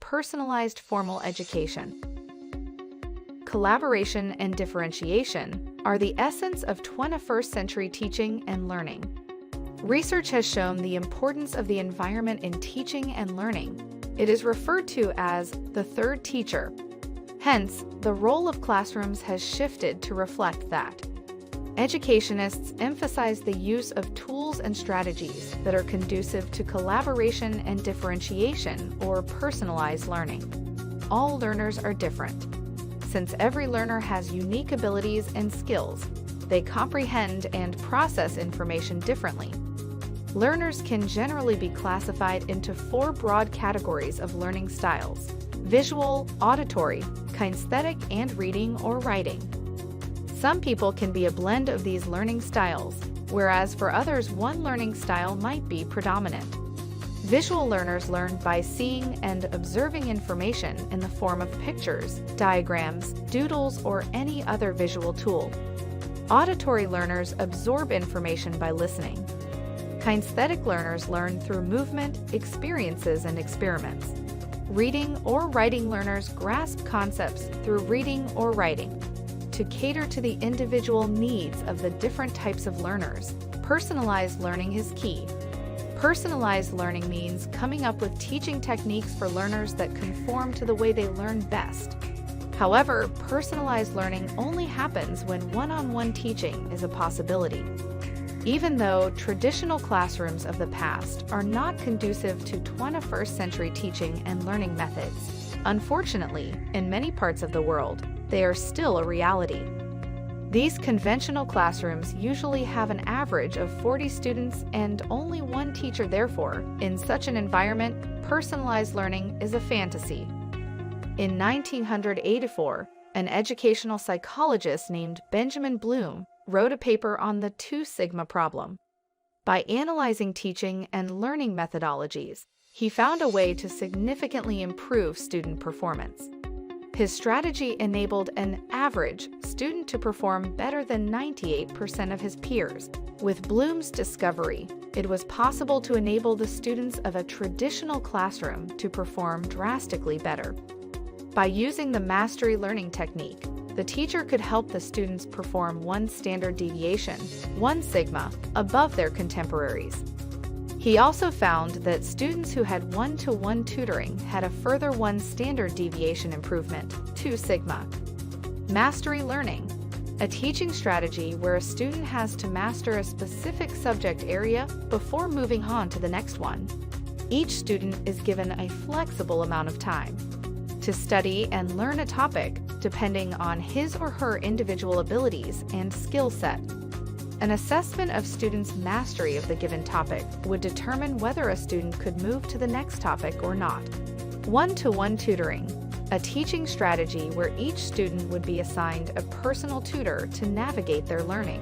personalized formal education. Collaboration and differentiation are the essence of 21st century teaching and learning. Research has shown the importance of the environment in teaching and learning. It is referred to as the third teacher. Hence, the role of classrooms has shifted to reflect that. Educationists emphasize the use of tools and strategies that are conducive to collaboration and differentiation or personalized learning. All learners are different. Since every learner has unique abilities and skills, they comprehend and process information differently. Learners can generally be classified into 4 broad categories of learning styles: visual, auditory, kinesthetic, and reading or writing. Some people can be a blend of these learning styles, whereas for others one learning style might be predominant. Visual learners learn by seeing and observing information in the form of pictures, diagrams, doodles, or any other visual tool. Auditory learners absorb information by listening. Kinesthetic learners learn through movement, experiences, and experiments. Reading or writing learners grasp concepts through reading or writing. To cater to the individual needs of the different types of learners, personalized learning is key. Personalized learning means coming up with teaching techniques for learners that conform to the way they learn best. However, personalized learning only happens when one-on-one teaching is a possibility. Even though traditional classrooms of the past are not conducive to 21st century teaching and learning methods, unfortunately, in many parts of the world, they are still a reality. These conventional classrooms usually have an average of 40 students and only one teacher. Therefore, in such an environment, personalized learning is a fantasy. In 1984, an educational psychologist named Benjamin Bloom wrote a paper on the Sigma Problem. By analyzing teaching and learning methodologies, he found a way to significantly improve student performance. His strategy enabled an average student to perform better than 98% of his peers. With Bloom's discovery, it was possible to enable the students of a traditional classroom to perform drastically better. By using the mastery learning technique, the teacher could help the students perform 1 standard deviation, 1 sigma, above their contemporaries. He also found that students who had one-to-one tutoring had a further 1 standard deviation improvement, 2 sigma. Mastery learning, a teaching strategy where a student has to master a specific subject area before moving on to the next one. Each student is given a flexible amount of time to study and learn a topic depending on his or her individual abilities and skill set. An assessment of students' mastery of the given topic would determine whether a student could move to the next topic or not. One-to-one tutoring, a teaching strategy where each student would be assigned a personal tutor to navigate their learning.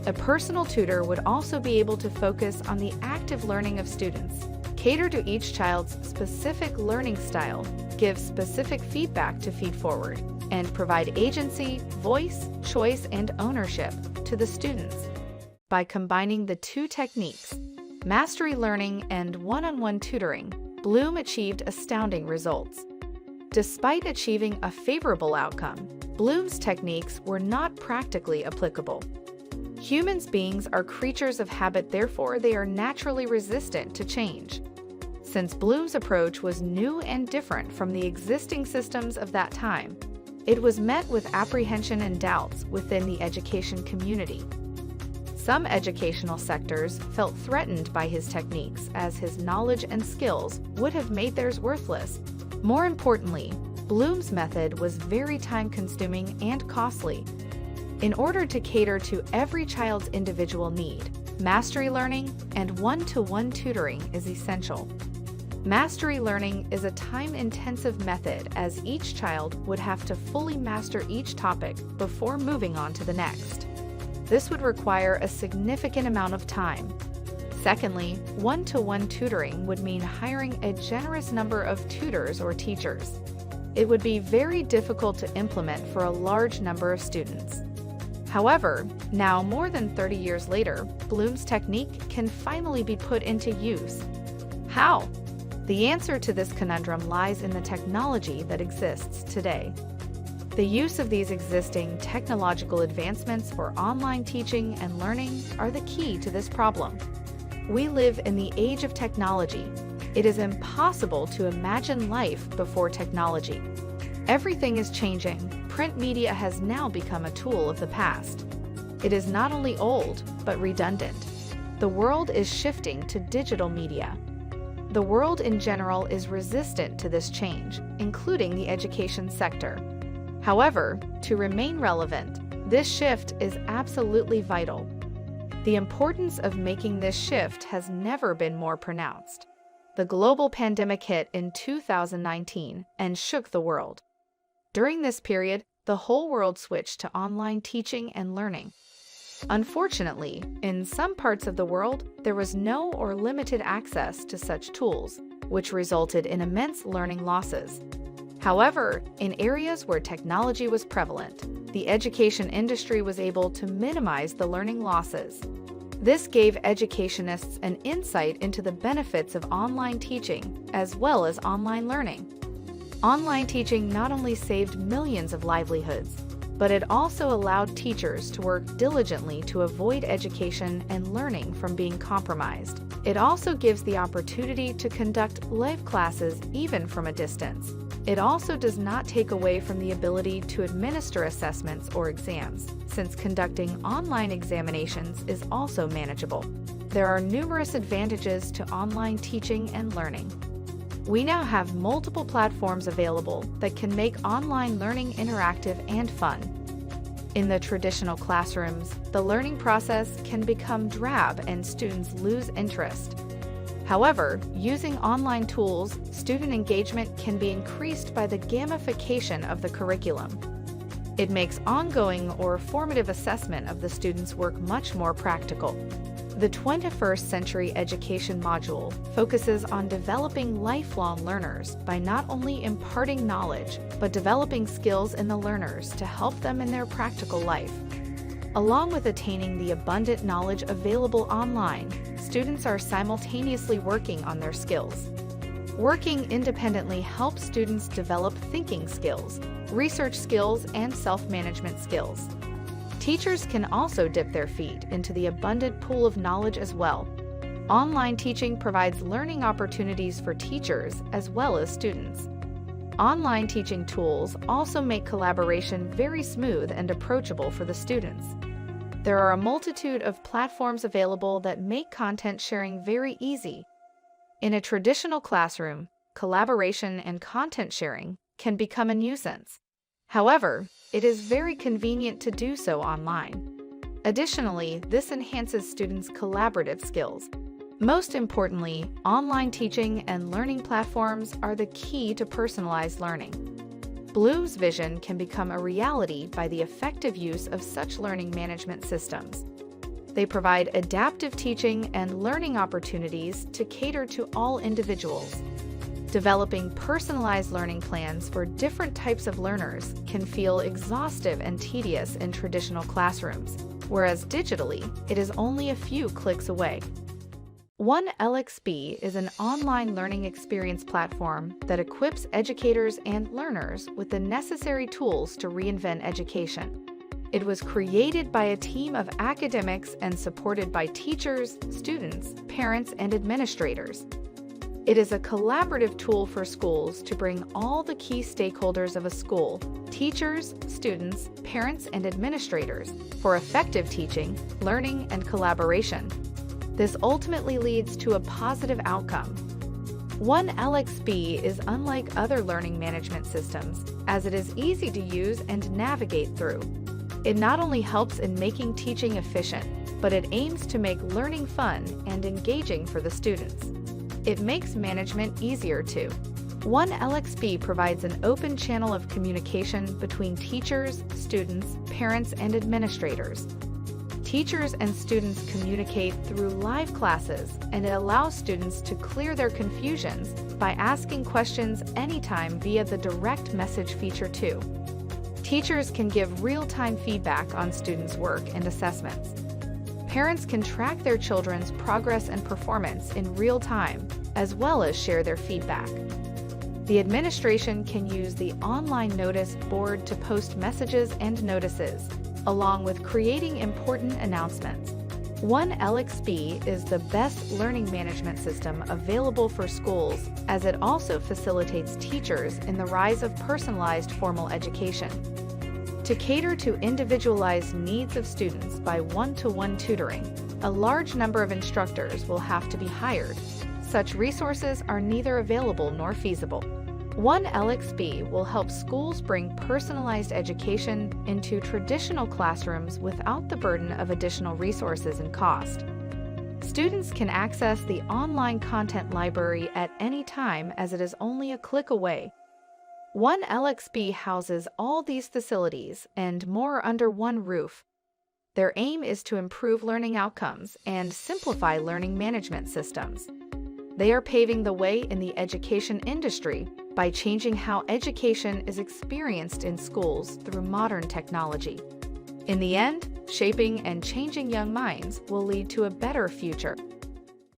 A personal tutor would also be able to focus on the active learning of students, cater to each child's specific learning style, give specific feedback to feed forward, and provide agency, voice, choice, and ownership to the students. By combining the 2 techniques, mastery learning and one-on-one tutoring, Bloom achieved astounding results. Despite achieving a favorable outcome, Bloom's techniques were not practically applicable. Human beings are creatures of habit, therefore they are naturally resistant to change. Since Bloom's approach was new and different from the existing systems of that time, it was met with apprehension and doubts within the education community. Some educational sectors felt threatened by his techniques, as his knowledge and skills would have made theirs worthless. More importantly, Bloom's method was very time-consuming and costly. In order to cater to every child's individual need, mastery learning and one-to-one tutoring is essential. Mastery learning is a time-intensive method, as each child would have to fully master each topic before moving on to the next. This would require a significant amount of time. Secondly, one-to-one tutoring would mean hiring a generous number of tutors or teachers. It would be very difficult to implement for a large number of students. However, now more than 30 years later, Bloom's technique can finally be put into use. How? The answer to this conundrum lies in the technology that exists today. The use of these existing technological advancements for online teaching and learning are the key to this problem. We live in the age of technology. It is impossible to imagine life before technology. Everything is changing. Print media has now become a tool of the past. It is not only old, but redundant. The world is shifting to digital media. The world in general is resistant to this change, including the education sector. However, to remain relevant, this shift is absolutely vital. The importance of making this shift has never been more pronounced. The global pandemic hit in 2019 and shook the world. During this period, the whole world switched to online teaching and learning. Unfortunately, in some parts of the world, there was no or limited access to such tools, which resulted in immense learning losses. However, in areas where technology was prevalent, the education industry was able to minimize the learning losses. This gave educationists an insight into the benefits of online teaching as well as online learning. Online teaching not only saved millions of livelihoods, but it also allowed teachers to work diligently to avoid education and learning from being compromised. It also gives the opportunity to conduct live classes even from a distance. It also does not take away from the ability to administer assessments or exams, since conducting online examinations is also manageable. There are numerous advantages to online teaching and learning. We now have multiple platforms available that can make online learning interactive and fun. In the traditional classrooms, the learning process can become drab and students lose interest. However, using online tools, student engagement can be increased by the gamification of the curriculum. It makes ongoing or formative assessment of the students' work much more practical. The 21st Century Education module focuses on developing lifelong learners by not only imparting knowledge, but developing skills in the learners to help them in their practical life. Along with attaining the abundant knowledge available online, students are simultaneously working on their skills. Working independently helps students develop thinking skills, research skills, and self-management skills. Teachers can also dip their feet into the abundant pool of knowledge as well. Online teaching provides learning opportunities for teachers as well as students. Online teaching tools also make collaboration very smooth and approachable for the students. There are a multitude of platforms available that make content sharing very easy. In a traditional classroom, collaboration and content sharing can become a nuisance. However, it is very convenient to do so online. Additionally, this enhances students' collaborative skills. Most importantly, online teaching and learning platforms are the key to personalized learning. Bloom's vision can become a reality by the effective use of such learning management systems. They provide adaptive teaching and learning opportunities to cater to all individuals. Developing personalized learning plans for different types of learners can feel exhaustive and tedious in traditional classrooms, whereas digitally, it is only a few clicks away. OneLXP is an online learning experience platform that equips educators and learners with the necessary tools to reinvent education. It was created by a team of academics and supported by teachers, students, parents, and administrators. It is a collaborative tool for schools to bring all the key stakeholders of a school, teachers, students, parents, and administrators, for effective teaching, learning, and collaboration. This ultimately leads to a positive outcome. OneLXP is unlike other learning management systems, as it is easy to use and navigate through. It not only helps in making teaching efficient, but it aims to make learning fun and engaging for the students. It makes management easier too. OneLXP provides an open channel of communication between teachers, students, parents, and administrators. Teachers and students communicate through live classes, and it allows students to clear their confusions by asking questions anytime via the direct message feature too. Teachers can give real-time feedback on students' work and assessments. Parents can track their children's progress and performance in real time, as well as share their feedback. The administration can use the online notice board to post messages and notices, along with creating important announcements. OneLXP is the best learning management system available for schools, as it also facilitates teachers in the rise of personalized formal education. To cater to individualized needs of students by one-to-one tutoring, a large number of instructors will have to be hired. Such resources are neither available nor feasible. OneLXP will help schools bring personalized education into traditional classrooms without the burden of additional resources and cost. Students can access the online content library at any time, as it is only a click away. OneLXP houses all these facilities and more under one roof. Their aim is to improve learning outcomes and simplify learning management systems. They are paving the way in the education industry by changing how education is experienced in schools through modern technology. In the end, shaping and changing young minds will lead to a better future.